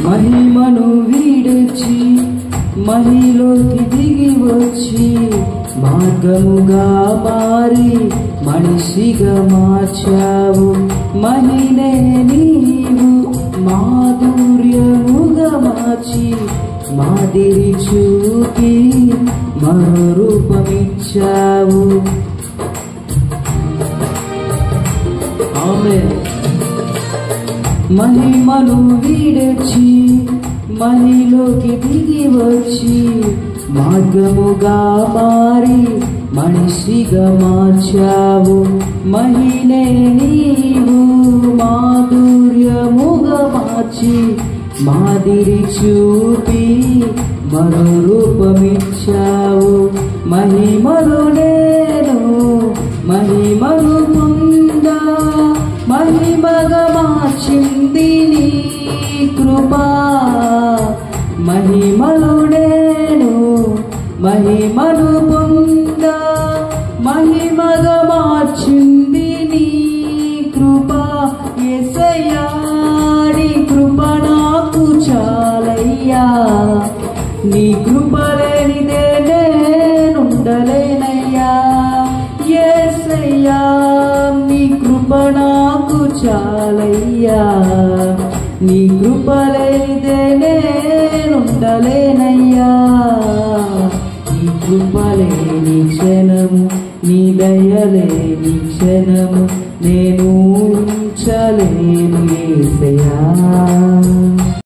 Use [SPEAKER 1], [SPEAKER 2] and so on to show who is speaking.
[SPEAKER 1] మహిమను విడిచి మహిలోకి దిగి వచ్చి మార్గముగా మారి మనిషిగా మార్చావు. మహినే నీవు మాధుర్యముగా మార్చి మాదిరి చూపి మరో రూపమిచ్చావు. ఆమేన్. మహిమను విడిచి మహిలోకి దిగి వచ్చి మార్గముగా మారి మనిషిగా మార్చావు. మహినే నీవు మాధుర్యముగా మార్చి మాదిరి చూపి మరో రూపమిచ్చావు. మహిమను నేను మహిమను పొందా మహిమగా మార్చింది నీ కృపా. మహిమను నేను మహిమను పొందా మహిమగా మార్చింది నీ కృపా. యేసయ్యా నీ కృప నాకు చాలయ్యా. నీ కృప లేనిదే నేనుండలేనయ్యా. యేసయ్యా నీ కృప నాకు చాలయ్యా. నీ కృప లేనిదే నేనుండలేనయ్యా. నీ కృప లేని క్షణము నీ దయ లేని క్షణము నేను